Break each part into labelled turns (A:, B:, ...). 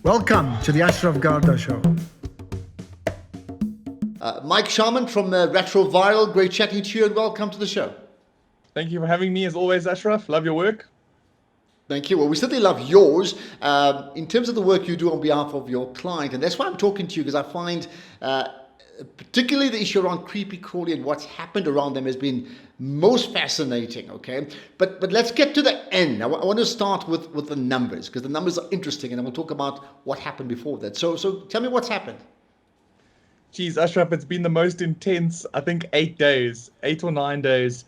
A: Welcome to the Ashraf Garda Show.
B: Mike Sharman from Retro Viral, great chatting to you and welcome to the show.
C: Thank you for having me as always, Ashraf. Love your work.
B: Thank you. Well, we certainly love yours in terms of the work you do on behalf of your client. And that's why I'm talking to you, because I find particularly the issue around creepy crawly and what's happened around them has been most fascinating, okay? But let's get to the end. I want to start with the numbers, because the numbers are interesting, and then we'll talk about what happened before that. So tell me what's happened.
C: Geez, Ashraf, it's been the most intense, I think, 8 or 9 days.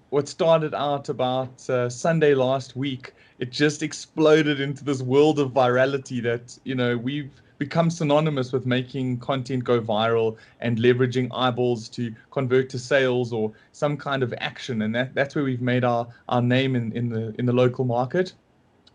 C: What started out about Sunday last week, it just exploded into this world of virality that, we've become synonymous with making content go viral and leveraging eyeballs to convert to sales or some kind of action. And that's where we've made our name in the local market.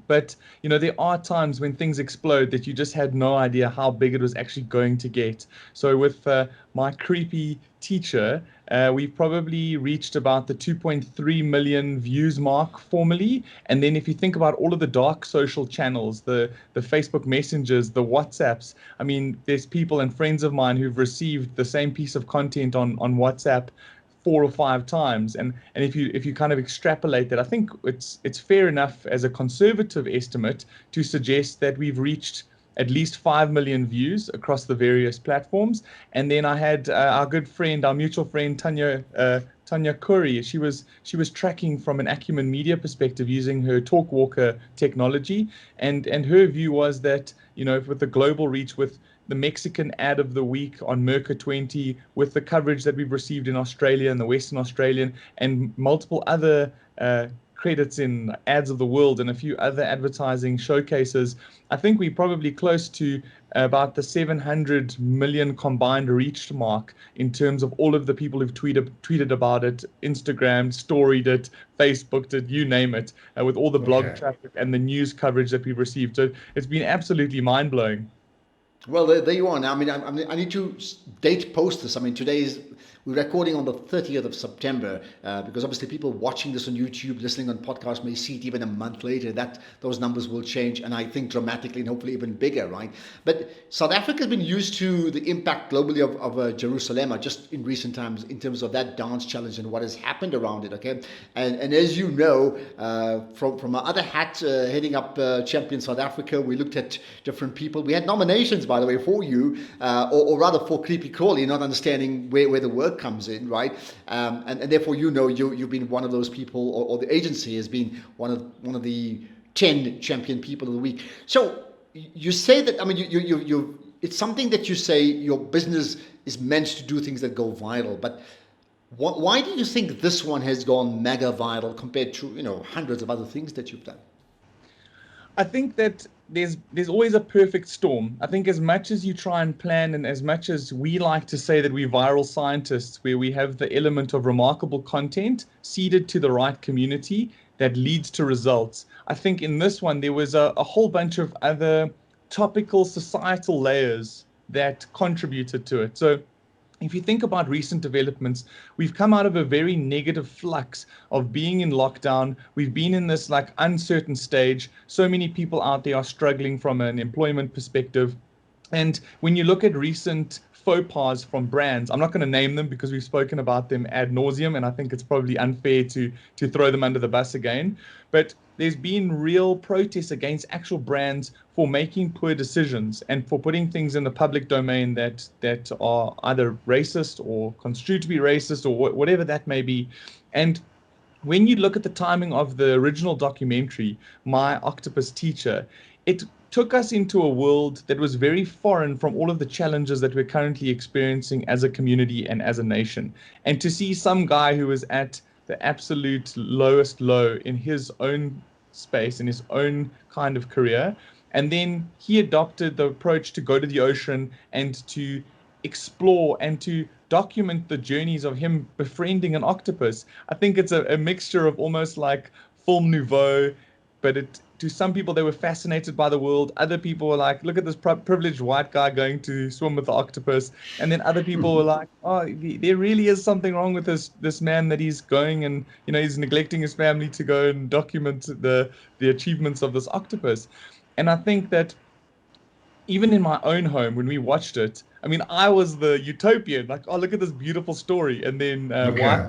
C: But, there are times when things explode that you just had no idea how big it was actually going to get. So with my creepy teacher, we've probably reached about the 2.3 million views mark formally. And then if you think about all of the dark social channels, the Facebook messengers, the WhatsApps, I mean, there's people and friends of mine who've received the same piece of content on WhatsApp 4 or 5 times, and if you kind of extrapolate that, I think it's fair enough as a conservative estimate to suggest that we've reached at least 5 million views across the various platforms. And then I had our good friend, our mutual friend Tanya Curry. She was tracking from an Acumen Media perspective using her Talkwalker technology, and her view was that with the global reach, with the Mexican ad of the week on Merca 20, with the coverage that we've received in Australia and the Western Australian, and multiple other credits in Ads of the World and a few other advertising showcases, I think we're probably close to about the 700 million combined reached mark in terms of all of the people who've tweeted about it, Instagram, storied it, Facebooked it, you name it, with all the blog traffic and the news coverage that we've received. So it's been absolutely mind-blowing.
B: Well, there you are now. I need to date post this. We're recording on the 30th of September because obviously people watching this on YouTube, listening on podcasts may see it even a month later. That those numbers will change, and I think dramatically and hopefully even bigger, right? But South Africa has been used to the impact globally of Jerusalem just in recent times in terms of that dance challenge and what has happened around it, okay? And as you know, from our other hat heading up Champion South Africa, we looked at different people. We had nominations, by the way, for you, or rather for Creepy Crawly, not understanding where the work comes in, right? And therefore, you've been one of those people, or the agency has been one of the 10 champion people of the week. So you say that, you it's something that you say your business is meant to do things that go viral, but why do you think this one has gone mega viral compared to hundreds of other things that you've done?
C: I think that there's always a perfect storm. I think as much as you try and plan, and as much as we like to say that we're viral scientists, where we have the element of remarkable content seeded to the right community that leads to results, I think in this one there was a whole bunch of other topical societal layers that contributed to it. So if you think about recent developments, we've come out of a very negative flux of being in lockdown. We've been in this uncertain stage. So many people out there are struggling from an employment perspective. And when you look at recent faux pas from brands, I'm not going to name them because we've spoken about them ad nauseum, and I think it's probably unfair to throw them under the bus again. But there's been real protests against actual brands for making poor decisions and for putting things in the public domain that are either racist or construed to be racist or whatever that may be. And when you look at the timing of the original documentary, My Octopus Teacher, it took us into a world that was very foreign from all of the challenges that we're currently experiencing as a community and as a nation. And to see some guy who was at the absolute lowest low in his own space, in his own kind of career, and then he adopted the approach to go to the ocean and to explore and to document the journeys of him befriending an octopus. I think it's a mixture of almost like film nouveau, but to some people, they were fascinated by the world. Other people were like, look at this privileged white guy going to swim with the octopus. And then other people were like, oh, there really is something wrong with this man that he's going and, he's neglecting his family to go and document the achievements of this octopus. And I think that even in my own home, when we watched it, I mean, I was the utopian, like, oh, look at this beautiful story. And then
A: Okay.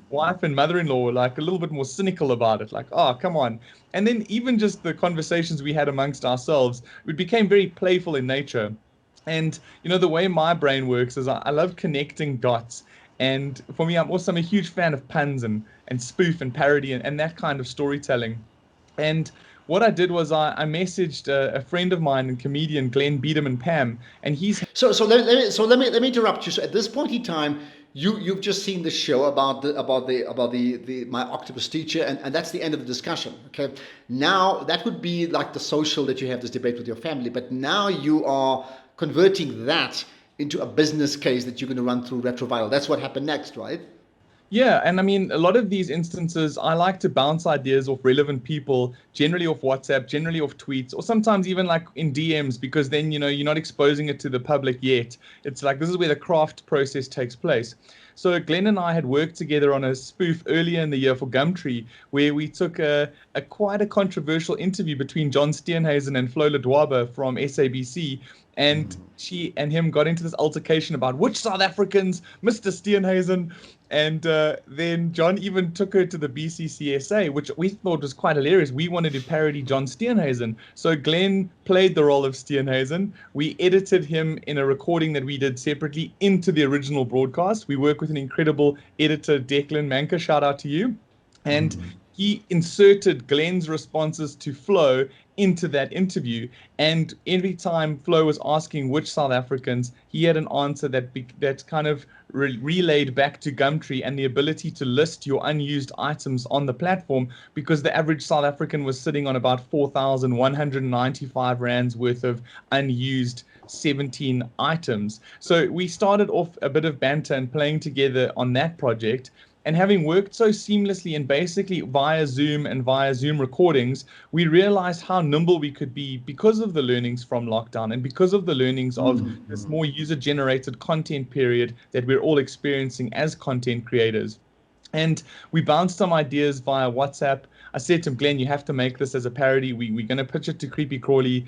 C: wife and mother-in-law were like a little bit more cynical about it, like, oh, come on. And then even just the conversations we had amongst ourselves, it became very playful in nature. And the way my brain works is I love connecting dots. And for me, I'm a huge fan of puns and spoof and parody and that kind of storytelling. And what I did was I messaged a friend of mine and comedian Glenn Beadham and Pam, and he's
B: So let me interrupt you. So at this point in time, you've just seen the show about the my octopus teacher, and that's the end of the discussion. Okay, now that would be like the social that you have this debate with your family, but now you are converting that into a business case that you're going to run through retroviral. That's what happened next, right?
C: Yeah, and I mean, a lot of these instances, I like to bounce ideas off relevant people, generally off WhatsApp, generally off tweets, or sometimes even like in DMs, because then, you're not exposing it to the public yet. It's like this is where the craft process takes place. So Glenn and I had worked together on a spoof earlier in the year for Gumtree, where we took a quite a controversial interview between John Steenhuisen and Flo Ledwaba from SABC, and she and him got into this altercation about which South Africans, Mr. Steenhuisen, and then John even took her to the BCCSA, which we thought was quite hilarious. We wanted to parody John Steenhuisen. So Glenn played the role of Steenhuisen. We edited him in a recording that we did separately into the original broadcast. We work with an incredible editor, Declan Manka. Shout out to you. And he inserted Glenn's responses to Flo into that interview. And every time Flo was asking which South Africans, he had an answer that's kind of relayed back to Gumtree and the ability to list your unused items on the platform, because the average South African was sitting on about 4,195 rands worth of unused 17 items. So we started off a bit of banter and playing together on that project. And having worked so seamlessly and basically via Zoom and via Zoom recordings, we realized how nimble we could be because of the learnings from lockdown and because of the learnings of this more user-generated content period that we're all experiencing as content creators. And we bounced some ideas via WhatsApp. I said to him, Glenn, you have to make this as a parody. We're going to pitch it to Creepy Crawly.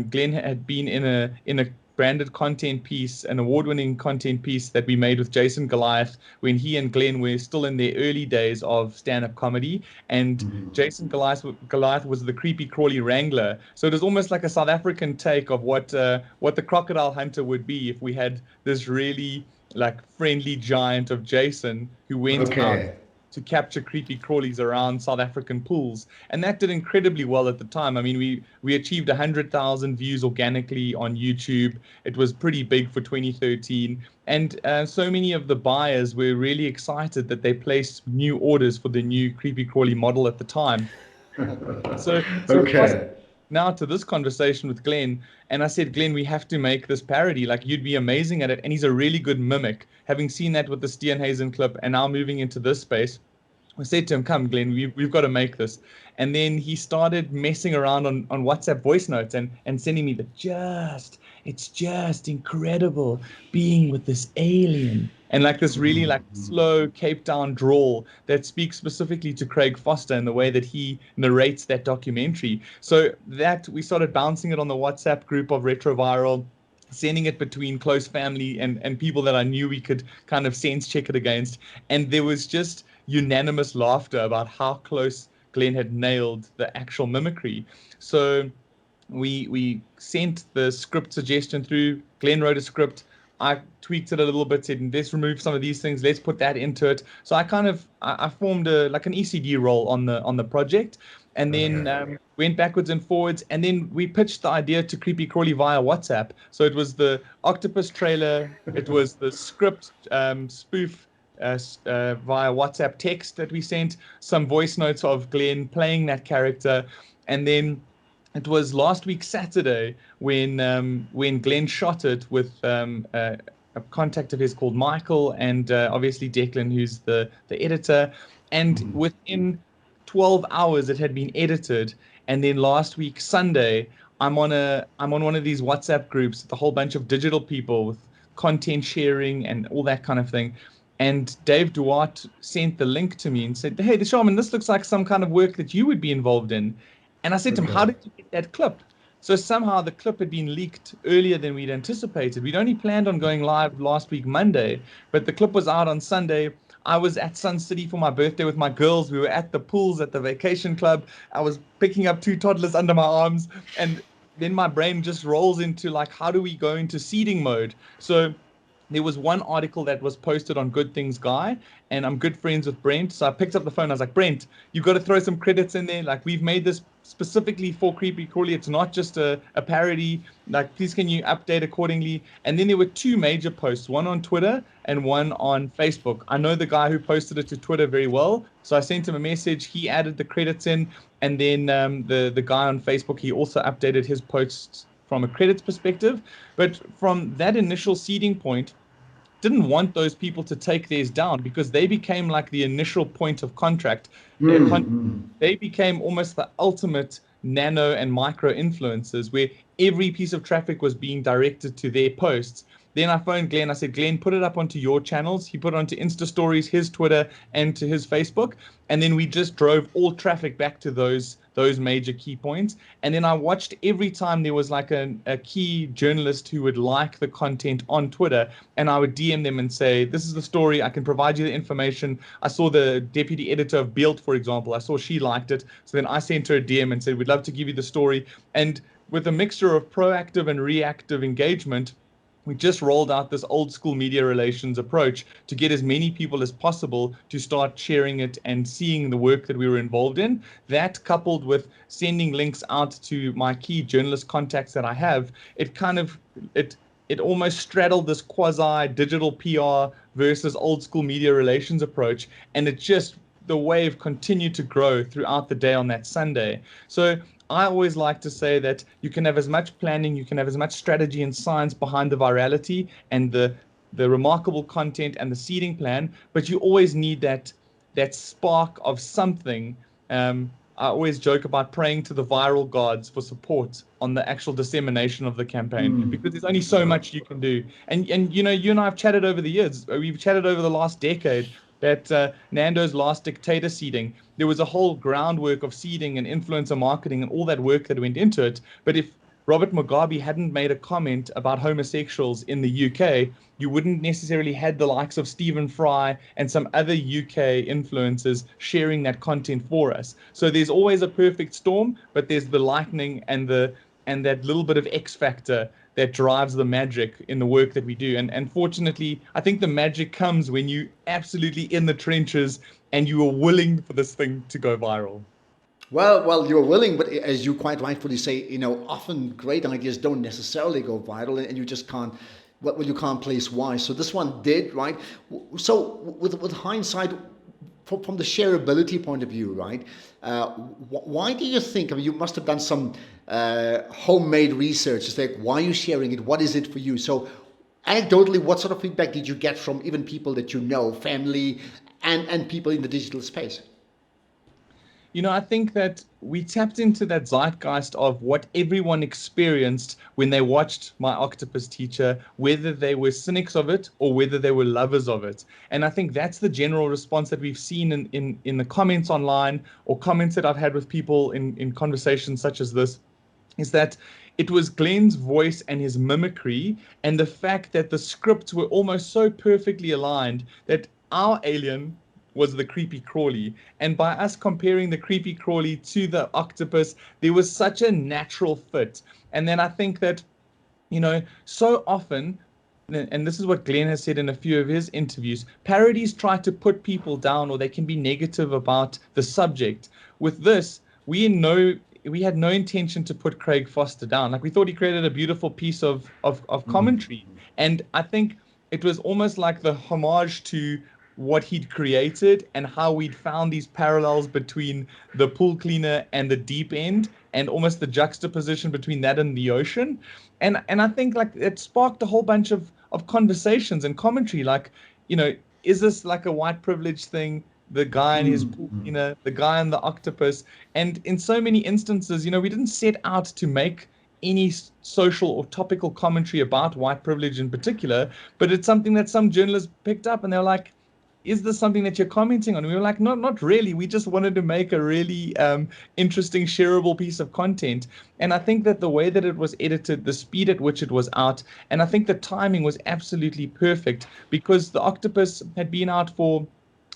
C: Glenn had been in a branded content piece, an award-winning content piece that we made with Jason Goliath when he and Glenn were still in their early days of stand-up comedy. And Jason Goliath was the Creepy Crawly Wrangler. So it was almost like a South African take of what the crocodile hunter would be if we had this really like friendly giant of Jason who went out to capture creepy crawlies around South African pools. And that did incredibly well at the time. I mean, we achieved 100,000 views organically on YouTube. It was pretty big for 2013. And so many of the buyers were really excited that they placed new orders for the new creepy crawly model at the time. So now to this conversation with Glenn, and I said, Glenn, we have to make this parody. Like, you'd be amazing at it. And he's a really good mimic. Having seen that with the Steenhuisen clip and now moving into this space, I said to him, come, Glenn, we've got to make this. And then he started messing around on WhatsApp voice notes and sending me it's just incredible being with this alien. And like this really like slow Cape Town drawl that speaks specifically to Craig Foster and the way that he narrates that documentary. So that we started bouncing it on the WhatsApp group of Retroviral, sending it between close family and people that I knew we could kind of sense check it against. And there was just unanimous laughter about how close Glenn had nailed the actual mimicry. So we sent the script suggestion through. Glenn wrote a script. I tweaked it a little bit, said, let's remove some of these things, let's put that into it. So I formed like an ECD role on the project, and then went backwards and forwards, and then we pitched the idea to Creepy Crawly via WhatsApp. So it was the octopus trailer, it was the script spoof via WhatsApp text that we sent, some voice notes of Glenn playing that character, and then it was last week Saturday when Glenn shot it with a contact of his called Michael and obviously Declan, who's the editor. And within 12 hours, it had been edited. And then last week Sunday, I'm on one of these WhatsApp groups with a whole bunch of digital people with content sharing and all that kind of thing. And Dave Duarte sent the link to me and said, hey, the Sharman, this looks like some kind of work that you would be involved in. And I said to him, how did you get that clip? So somehow the clip had been leaked earlier than we'd anticipated. We'd only planned on going live last week, Monday, but the clip was out on Sunday. I was at Sun City for my birthday with my girls. We were at the pools at the vacation club. I was picking up two toddlers under my arms, and then my brain just rolls into like, how do we go into seeding mode? So there was one article that was posted on Good Things Guy, and I'm good friends with Brent. So I picked up the phone. I was like, Brent, you've got to throw some credits in there. Like, we've made this specifically for Creepy Crawly. It's not just a parody. Like, please can you update accordingly? And then there were two major posts, one on Twitter and one on Facebook. I know the guy who posted it to Twitter very well. So I sent him a message. He added the credits in. And then the guy on Facebook, he also updated his posts from a credits perspective. But from that initial seeding point, didn't want those people to take theirs down because they became like the initial point of contact. They became almost the ultimate nano and micro influencers where every piece of traffic was being directed to their posts. Then I phoned Glenn. I said, Glenn, put it up onto your channels. He put it onto Insta Stories, his Twitter, and to his Facebook. And then we just drove all traffic back to those major key points. And then I watched every time there was like a key journalist who would like the content on Twitter, and I would DM them and say, this is the story. I can provide you the information. I saw the deputy editor of Build, for example. I saw she liked it. So then I sent her a DM and said, we'd love to give you the story. And with a mixture of proactive and reactive engagement, we just rolled out this old school media relations approach to get as many people as possible to start sharing it and seeing the work that we were involved in. That, coupled with sending links out to my key journalist contacts that I have, it almost straddled this quasi digital PR versus old school media relations approach. And the wave continued to grow throughout the day on that Sunday. So I always like to say that you can have as much planning, you can have as much strategy and science behind the virality and the remarkable content and the seeding plan, but you always need that spark of something. I always joke about praying to the viral gods for support on the actual dissemination of the campaign, because there's only so much you can do. And you know, you and I have chatted over the years. We've chatted over the last decade that Nando's last dictator seeding, there was a whole groundwork of seeding and influencer marketing and all that work that went into it. But if Robert Mugabe hadn't made a comment about homosexuals in the UK, you wouldn't necessarily had the likes of Stephen Fry and some other UK influencers sharing that content for us. So there's always a perfect storm, but there's the lightning and that little bit of X factor that drives the magic in the work that we do. And fortunately, I think the magic comes when you absolutely in the trenches and you are willing for this thing to go viral.
B: Well, you're willing, but as you quite rightfully say, you know, often great ideas don't necessarily go viral, and you just can't. Well, you can't place why. So this one did, right? So with hindsight, from the shareability point of view, right? Why do you think? I mean, you must have done some homemade research. It's like, why are you sharing it? What is it for you? So, anecdotally, what sort of feedback did you get from even people that you know, family, and people in the digital space?
C: You know, I think that we tapped into that zeitgeist of what everyone experienced when they watched My Octopus Teacher, whether they were cynics of it or whether they were lovers of it. And I think that's the general response that we've seen in the comments online or comments that I've had with people in conversations such as this, is that it was Glenn's voice and his mimicry and the fact that the scripts were almost so perfectly aligned that our alien was the creepy crawly, and by us comparing the creepy crawly to the octopus, there was such a natural fit. And then I think that, you know, so often, and this is what Glenn has said in a few of his interviews, parodies try to put people down or they can be negative about the subject. With this, we had no intention to put Craig Foster down. Like, we thought he created a beautiful piece of commentary, and I think it was almost like the homage to what he'd created and how we'd found these parallels between the pool cleaner and the deep end, and almost the juxtaposition between that and the ocean. And I think like it sparked a whole bunch of conversations and commentary, like, you know, is this like a white privilege thing? The guy and his pool cleaner, the guy and the octopus. And in so many instances, you know, we didn't set out to make any social or topical commentary about white privilege in particular, but it's something that some journalists picked up and they're like, is this something that you're commenting on? And we were like, no, not really. We just wanted to make a really interesting, shareable piece of content. And I think that the way that it was edited, the speed at which it was out, and I think the timing was absolutely perfect because the octopus had been out for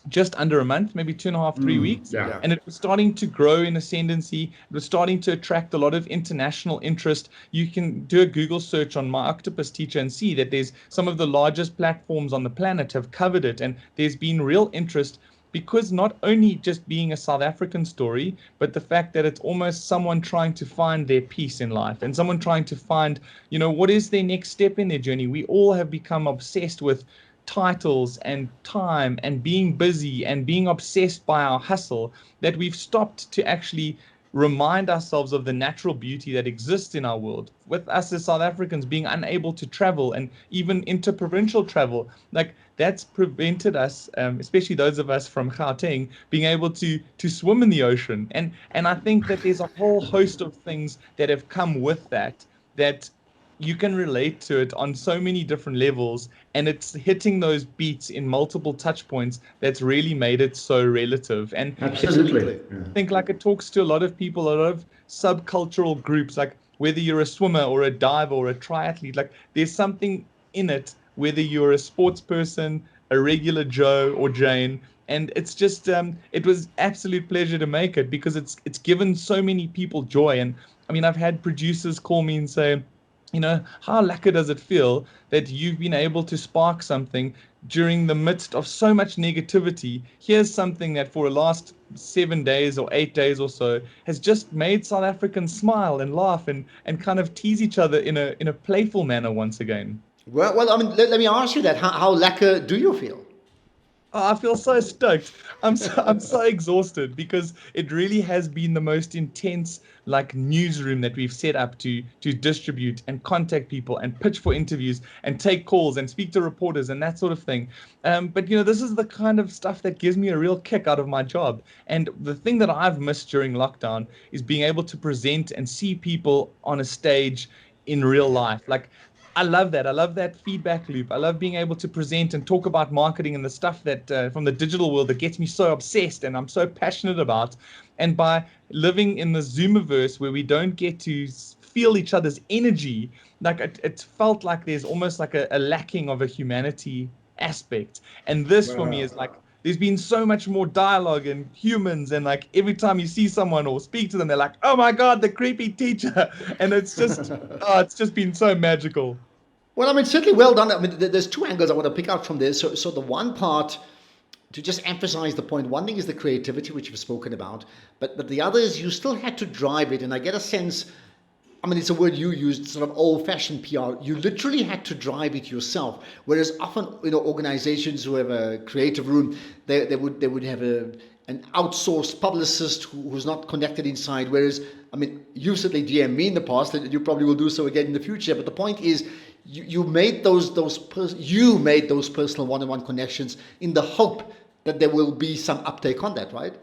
C: just under a month, maybe 2.5, 3 weeks.
A: yeah.
C: And it was starting to grow in ascendancy. It was starting to attract a lot of international interest. You can do a Google search on My Octopus Teacher and see that there's some of the largest platforms on the planet have covered it. And there's been real interest because not only just being a South African story, but the fact that it's almost someone trying to find their peace in life and someone trying to find, what is their next step in their journey. We all have become obsessed with titles and time and being busy and being obsessed by our hustle that we've stopped to actually remind ourselves of the natural beauty that exists in our world. With us as South Africans being unable to travel and even interprovincial travel, like that's prevented us, especially those of us from Gauteng, being able to swim in the ocean. And I think that there's a whole host of things that have come with that you can relate to it on so many different levels, and it's hitting those beats in multiple touch points that's really made it so relative. And
A: Absolutely.
C: I think like it talks to a lot of people, a lot of subcultural groups, like whether you're a swimmer or a diver or a triathlete, like there's something in it, whether you're a sports person, a regular Joe or Jane. And it's just, it was absolute pleasure to make it because it's given so many people joy. And I mean, I've had producers call me and say, how lekker does it feel that you've been able to spark something during the midst of so much negativity? Here's something that for the last 7 days or 8 days or so has just made South Africans smile and laugh and kind of tease each other in a playful manner once again.
B: Well, I mean, let me ask you that. How lekker do you feel?
C: Oh, I feel so stoked. I'm so exhausted because it really has been the most intense like newsroom that we've set up to distribute and contact people and pitch for interviews and take calls and speak to reporters and that sort of thing. But this is the kind of stuff that gives me a real kick out of my job. And the thing that I've missed during lockdown is being able to present and see people on a stage in real life. Like I love that. I love that feedback loop. I love being able to present and talk about marketing and the stuff that from the digital world that gets me so obsessed and I'm so passionate about. And by living in the Zoomiverse where we don't get to feel each other's energy, like it felt like there's almost like a lacking of a humanity aspect. And this for me is like, there's been so much more dialogue and humans, and like every time you see someone or speak to them, they're like, "Oh my God, the creepy teacher!" And it's just been so magical.
B: Well, I mean, certainly well done. I mean, there's two angles I want to pick out from this. So the one part, to just emphasize the point, one thing is the creativity, which you've spoken about, but the other is you still had to drive it, and I get a sense. I mean, it's a word you used, sort of old-fashioned PR. You literally had to drive it yourself. Whereas often, organizations who have a creative room, they would have an outsourced publicist who's not connected inside. Whereas, I mean, you certainly DM me in the past, and you probably will do so again in the future. But the point is, you made those personal one-on-one connections in the hope that there will be some uptake on that, right?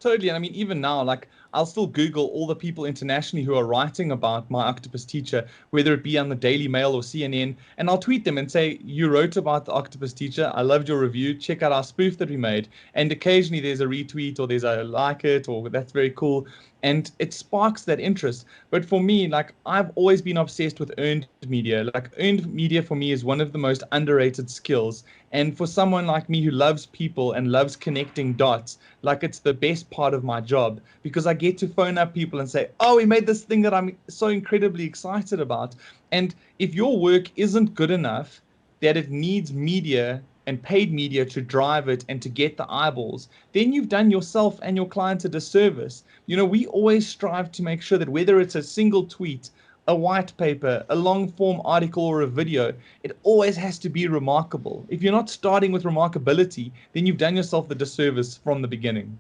C: Totally. And I mean, even now, like I'll still Google all the people internationally who are writing about My Octopus Teacher, whether it be on the Daily Mail or CNN, and I'll tweet them and say, you wrote about the Octopus Teacher. I loved your review. Check out our spoof that we made. And occasionally there's a retweet or there's a like it or that's very cool. And it sparks that interest. But for me, like I've always been obsessed with earned media. Like earned media for me is one of the most underrated skills. And for someone like me who loves people and loves connecting dots, like it's the best part of my job because I get to phone up people and say, oh, we made this thing that I'm so incredibly excited about. And if your work isn't good enough, that it needs media and paid media to drive it and to get the eyeballs, then you've done yourself and your clients a disservice. We always strive to make sure that whether it's a single tweet, a white paper, a long form article or a video, it always has to be remarkable. If you're not starting with remarkability, then you've done yourself the disservice from the beginning.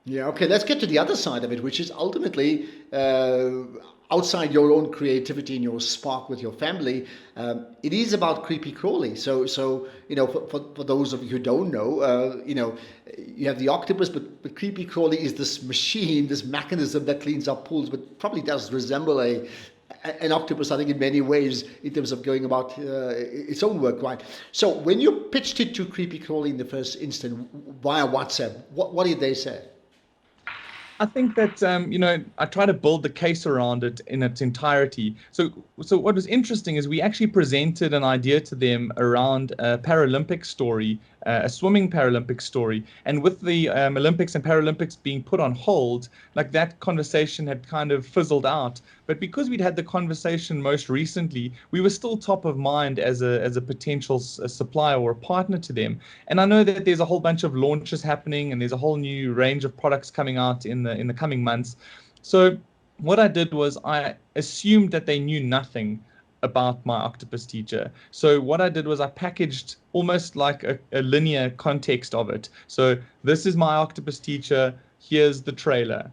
B: Yeah, okay, let's get to the other side of it, which is ultimately outside your own creativity and your spark with your family. It is about creepy crawly. So for those of you who don't know, you have the octopus, but creepy crawly is this machine, this mechanism that cleans up pools, but probably does resemble a an octopus, I think, in many ways, in terms of going about its own work, right? So when you pitched it to Creepy Crawly in the first instant via WhatsApp, what did they say?
C: I think that I try to build the case around it in its entirety. So what was interesting is we actually presented an idea to them around a Paralympic story, a swimming Paralympic story, and with the Olympics and Paralympics being put on hold, like that conversation had kind of fizzled out. But because we'd had the conversation most recently, we were still top of mind as a potential supplier or a partner to them. And I know that there's a whole bunch of launches happening, and there's a whole new range of products coming out in the coming months. So what I did was I assumed that they knew nothing about my octopus teacher. So what I did was I packaged almost like a linear context of it. So this is my octopus teacher. Here's the trailer.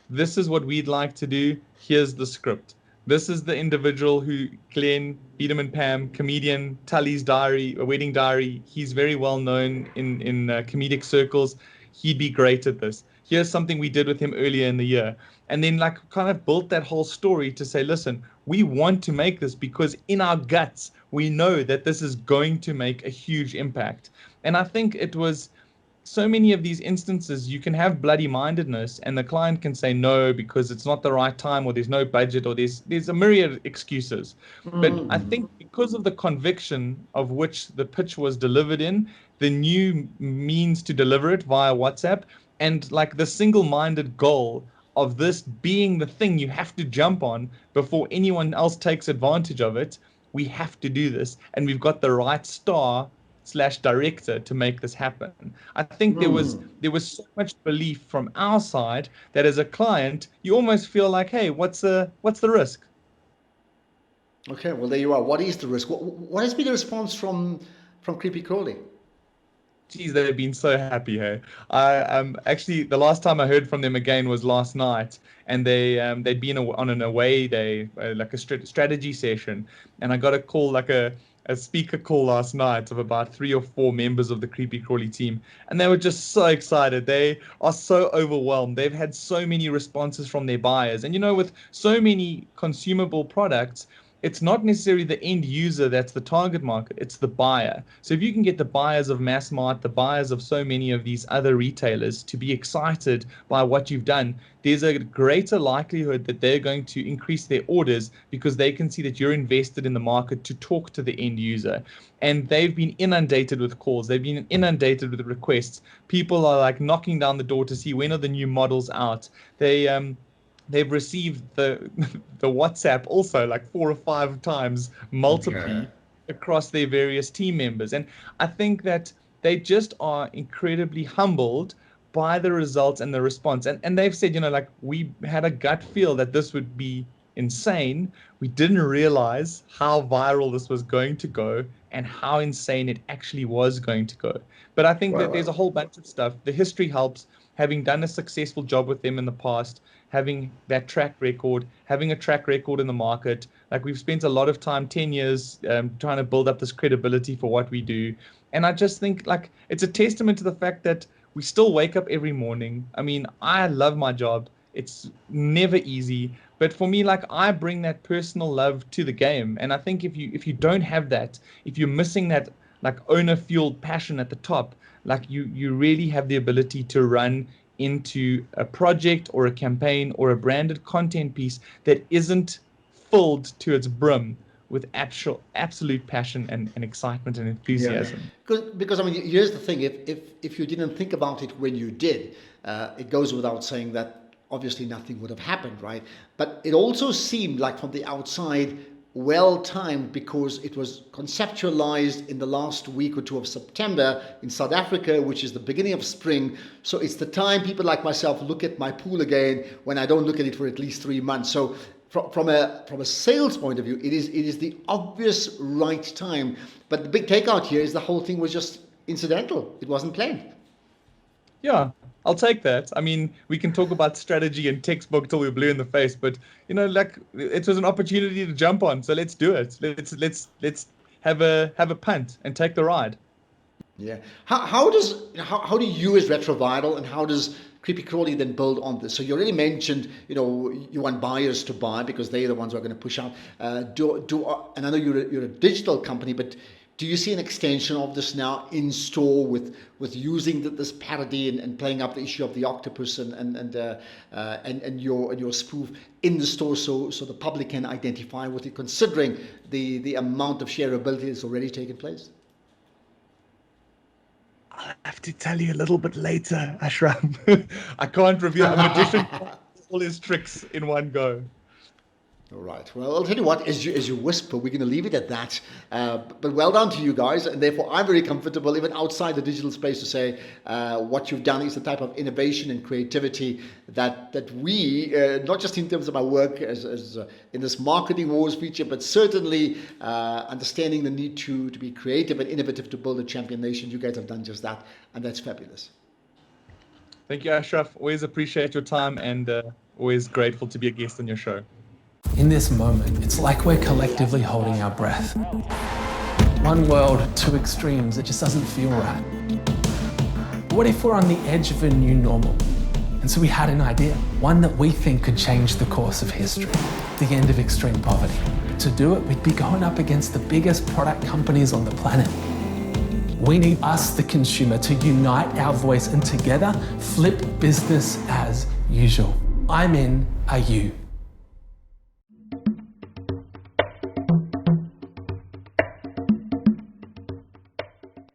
C: This is what we'd like to do. Here's the script. This is the individual who, Glenn, Biederman Pam, comedian, Tully's diary, a wedding diary. He's very well known in comedic circles. He'd be great at this. Here's something we did with him earlier in the year. And then like kind of built that whole story to say, listen, we want to make this because in our guts, we know that this is going to make a huge impact. And I think it was so many of these instances, you can have bloody mindedness and the client can say no because it's not the right time or there's no budget or there's a myriad of excuses. But I think because of the conviction of which the pitch was delivered in, the new means to deliver it via WhatsApp, and like the single-minded goal of this being the thing you have to jump on before anyone else takes advantage of it, we have to do this. And we've got the right star/director to make this happen. I think there was so much belief from our side that as a client, you almost feel like, hey, what's the risk?
B: Okay, well, there you are. What is the risk? What has been the response from Creepy Crawly?
C: Geez, they've been so happy, hey. I actually the last time I heard from them again was last night, and they'd been on an away day, like a strategy session, and I got a call, like a speaker call last night of about 3 or 4 members of the Creepy Crawly team, and they were just so excited. They are so overwhelmed. They've had so many responses from their buyers, and with so many consumable products, it's not necessarily the end user that's the target market, it's the buyer. So if you can get the buyers of Massmart, the buyers of so many of these other retailers to be excited by what you've done, there's a greater likelihood that they're going to increase their orders because they can see that you're invested in the market to talk to the end user. And they've been inundated with calls. They've been inundated with requests. People are like knocking down the door to see when are the new models out. They've received the WhatsApp also like 4 or 5 times multiply across their various team members. And I think that they just are incredibly humbled by the results and the response. And they've said, like we had a gut feel that this would be insane. We didn't realize how viral this was going to go and how insane it actually was going to go. But I think that there's a whole bunch of stuff. The history helps, having done a successful job with them in the past, having that track record, having a track record in the market. Like we've spent a lot of time, 10 years, trying to build up this credibility for what we do. And I just think like it's a testament to the fact that we still wake up every morning. I mean, I love my job. It's never easy. But for me, like I bring that personal love to the game. And I think if you don't have that, if you're missing that like owner-fueled passion at the top, like you really have the ability to run into a project or a campaign or a branded content piece that isn't filled to its brim with absolute passion and excitement and enthusiasm.
B: Because I mean, here's the thing: if you didn't think about it when you did, it goes without saying that obviously nothing would have happened, right? But it also seemed like from the outside well timed because it was conceptualized in the last week or two of September in South Africa, which is the beginning of spring. So it's the time people like myself look at my pool again when I don't look at it for at least 3 months. So from a sales point of view, it is the obvious right time. But the big takeout here is the whole thing was just incidental. It wasn't planned.
C: Yeah, I'll take that. I mean, we can talk about strategy and textbook till we're blue in the face, but like it was an opportunity to jump on, so let's do it. Let's have a punt and take the ride.
B: Yeah. How do you as Retrovital and how does creepy crawly then build on this? So you already mentioned, you want buyers to buy because they're the ones who are going to push out. And I know you're a digital company, but do you see an extension of this now in store with using this parody and playing up the issue of the octopus and your spoof in the store so the public can identify with it, considering the amount of shareability that's already taken place?
C: I'll have to tell you a little bit later, Ashram. I can't reveal. A magician can't do all his tricks in one go.
B: All right. Well, I'll tell you what, as you whisper, we're going to leave it at that. But well done to you guys. And therefore, I'm very comfortable, even outside the digital space, to say what you've done is the type of innovation and creativity that we, not just in terms of our work as in this marketing wars feature, but certainly understanding the need to be creative and innovative to build a champion nation. You guys have done just that. And that's fabulous.
C: Thank you, Ashraf. Always appreciate your time and always grateful to be a guest on your show.
D: In this moment, it's like we're collectively holding our breath. One world, two extremes, it just doesn't feel right. What if we're on the edge of a new normal? And so we had an idea, one that we think could change the course of history, the end of extreme poverty. To do it, we'd be going up against the biggest product companies on the planet. We need us, the consumer, to unite our voice and together flip business as usual. I'm in, are you?